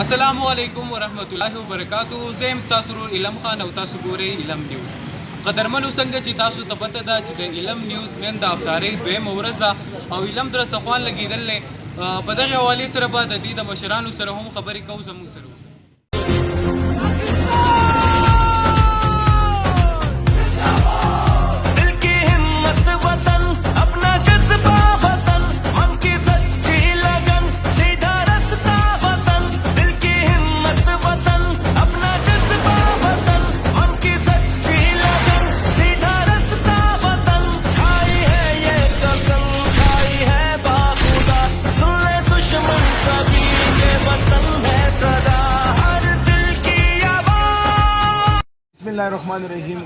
अस्सलामुअलैकुम वरहमतुल्लाहि वबरकातुहू। زه تاسو ورور علم خان او تاسو ګورئ علم نیوز. قدرمنو څنګه چې تاسو ته پته ده چې د علم نیوز نن د افطارۍ دویمه ورځ ده او علم دسترخوان لګېدل دی. په دغې حوالې سره به د دې د مشرانو سره هم خبرې کوو. زموږ سره اوسئ. बिस्मिल्लाहिर्रहमानिर्रहीम।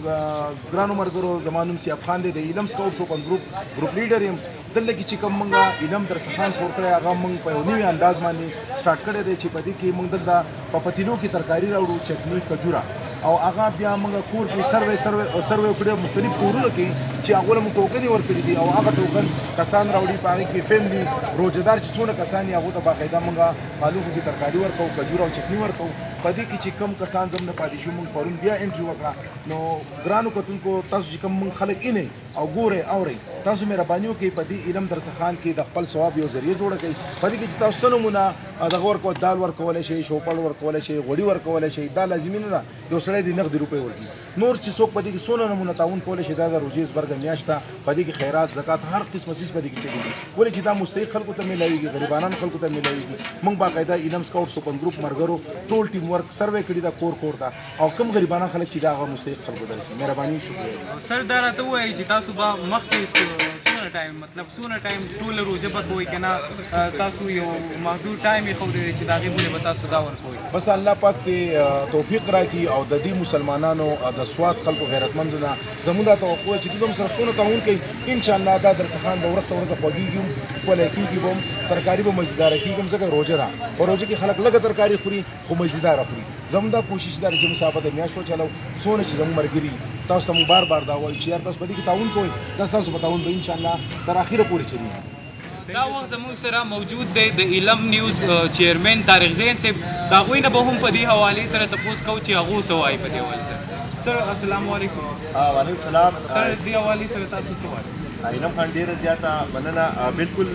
ګرانو ملګرو، زما نوم سیاب خان دی، د علم سکاوټس اوپن ګروپ لیډر یم. دلته کې چې کوم موږ علم درسخان خور کړی هغه موږ په یو نوي انداز باندې سټارټ کړی دی چې په دې کې موږ دلته په پتیلو کې ترکاري راوړو، چټني، کجوره او هغه بیا موږ کور کې سروې کړی مختلف کورونو کې چې هغه له موږ ټوکنې ورکړي دي او هغه ټوکن کسان راوړي په هغې کې فیملي روزدار چې څونه کسان یې هغو ته باقاعده موږ پالوکو کې ترکاري ورکوو، کجوره او چټني ورکوو. په دې کې چې کم کسان زم نه پاتې شو موږ پرون بیا انټري وکړه. نو ګرانو کتونکو، تاسو چې کوم موږ خلک اینئ او ګورئ اورئ، تاسو مهرباني وکړئ په دې علم درسخان کې د خپل ثواب یو ذریعه جوړه کړئ. په دې کې چې تاسو څه نمونه دغه ورکوئ، دال ورکولی شئ، شوپړ ورکولی شئ، غوړي ورکولی شئ. دا لازمي نه ده یو سړی د نغدي روپۍ ورکړي. نور چې څوک په دې کې څونه نمونه تعاون کولی شي، دا د روژې زبرګه میاشت ده، په دې کې خیرات، زکات، هر قسمه څیز په دې کې چلېږي. ولې چې دا مستحق خلکو ته میلاویږي، غریبانان خلکو ته میلاویږي. موږ باقاعده علم سکاوټس اوپن ګروپ مرګرو ټول ټیم ورک سروې کړي ده کور ته، او کوم غریبانان خلک چې دا هغه مستحق خلکو ته رسي. مهرباني، شکریه. سر دا راته ووایئ چې تاسو به مخکې څونه ټایم ټوله روژه به کوئ که نه تاسو یو محدود ټایم یې ښودلی دی چې د هغې پورې به تاسو دا ورکوئ؟ بس الله پاک کې توفیق راکړي او د دې مسلمانانو د سواد خلکو غیرتمندو نه زموږ دا توقع چې دوی هم سره څونه تعاون کوي. انشاءالله دا درسخان به ورځ خوږېږي، ښکلی کېږي به هم، ترکاري به مزیداره کېږي هم، ځکه روژه ده. په روژه کې خلک لږه ترکاري خوري خو مزیداره خوري. زموږ دا کوشش ده چې مسافت د میاشت وچلو، څونه چې زموږ ملګري تاسو ته مو بار دا وایي چې یار تاسو په دې کې تعاون کوئ، دا ستاسو په تعاون به انشاءالله تر اخره پورې چلېږي. دا وخت زموږ سره موجود دی د علم نیوز چیرمن طارق زین صاحب. د هغوی نه به هم په دې حوالې سره تپوس کوو چې هغو څه وایي په دې حوالې سره. سر السلام علیکم. وعلیکم السلام. سر دې حوالې سره تاسو څه وایي؟ علم خان ډېره زیاته مننه. بالکل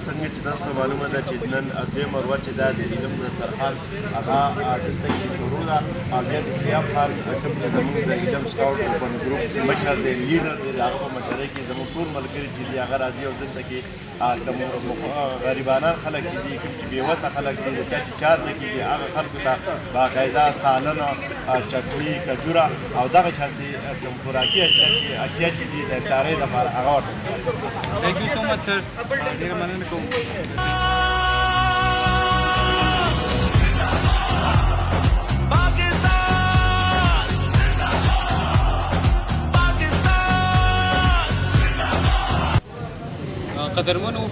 څنګه چې تاسو ته معلومه ده چې نن دویمه ورځ چې ده د علم دسترخوان هغه دلته کې شروع ده. او بیا د سیاب خان کوم چې زموږ د علم سکاوټ اوپن ګروپ مشر دی، لیډر دی، د هغه په مشرۍ کې زموږ ټول ملګري چې دي هغه راځي او دلته کې غریبانان خلک چې دي، کوم چې بېوسه خلک دي، د چا چې چار نه کېږي، هغه خلکو ته باقاعده سالن، چټني، کجوره او دغه شانتې کوم خوراکي اړتیا چې دي د افطارۍ دپاره هغه Thank you so much, sir. ډېره مننه کوم. قدرمنو،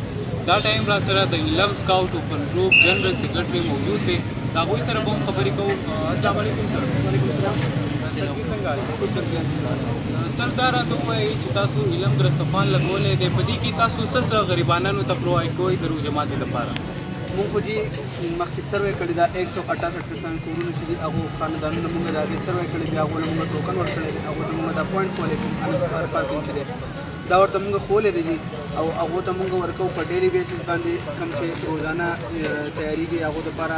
دا ټایم را سره د علم سکاوټ اوپن ګروپ جنرال سیکرټري موجود دی. د هغوی سره به هم خبرې کوو. السلام علیکم سر. وعلیکم السلام. سر دا راته ووایئ چې تاسو علم دسترخوان لګولی دی، په دې کې تاسو څه غریبانانو ته پرووایډ کوئ د روژه ماتۍ لپاره؟ مونږ خو جي مخکې سروې کړې ده 168 کسان کورونه چې دي هغو خاندانونه مونږ د هغې سروې کړې دي، هغو له مونږ ټوکن ورکړی دی، هغو ته مونږ دا پوینټ کولی پارکینګ چې دی دا ورته مونږ خولی دی او هغو ته مونږ ورکوو په ډیلی بیسس باندې. کوم چې روزانه تیارېږي هغو دپاره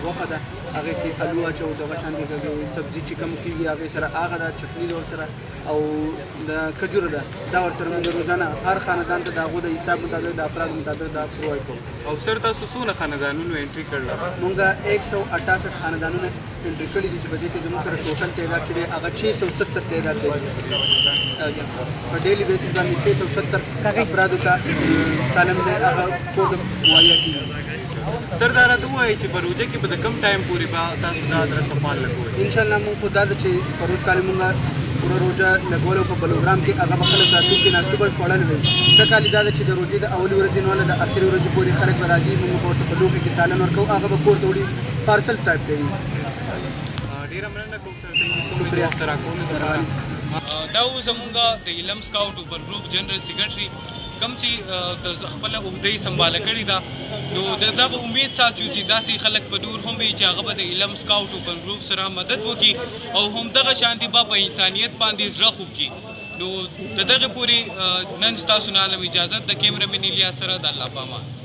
غوښه ده، هغې کې الو اچوو، دغه شانتې سبزي چې کوم کېږي هغې سره هغه ده، چټني ده ورسره او د کجوره ده. دا ورته مونږ روزانه هر خاندان ته د هغو د حساب مطابق د افرادو مطابق دا پرووایډ کوو. او سر تاسو څونه خاندانونو انټري کړل؟ مونږ 168 خاندانونه انټري کړي دي چې په دې کې زموږ سره ټوټل تعداد چې دی هغه 670 تعداد دی. په ډیلی بیسس باندې 670 افرادو ته سالم دی هغه کور مهیا کېږي. سر دا راته ووایئ چې په روژه کې به د کوم ټایم پورې به تاسو دا دسترخوان لګوئ؟ انشاءالله مونږ خو دا ده چې په روز کالي مونږ پوره روژه لګولو په پروګرام کې هغه به خلک راتلو کې ناستو به خوړلی وي. ښه کالي دا ده چې د روژې د اولې ورځې نه والا د اخرې ورځې پورې خلک به راځي، مونږ به ورته په لوښي کې سالن ورکوو، هغه به کور ته وړي، پارسل ټایپ کوي. ډېره مننه کوم سر. شکریه وخت راکولو دپاره. دا و زمونږ د علم سکاوټ اوپن ګروپ جنرال سیکرټري کم چې د خپل عہده سنباله کړې ده نو دغه امید ساتو چې داسې خلک په نور هم وي چې هغه به د علم سکاوټ اوپن ګروپ سره مدد وکړي او همدغه شانتي به په انسانیت باندې زړه وکړي نو دغه پوری نن ستاسو نه علم اجازه د کیمرمن الیاس سره د الله پامان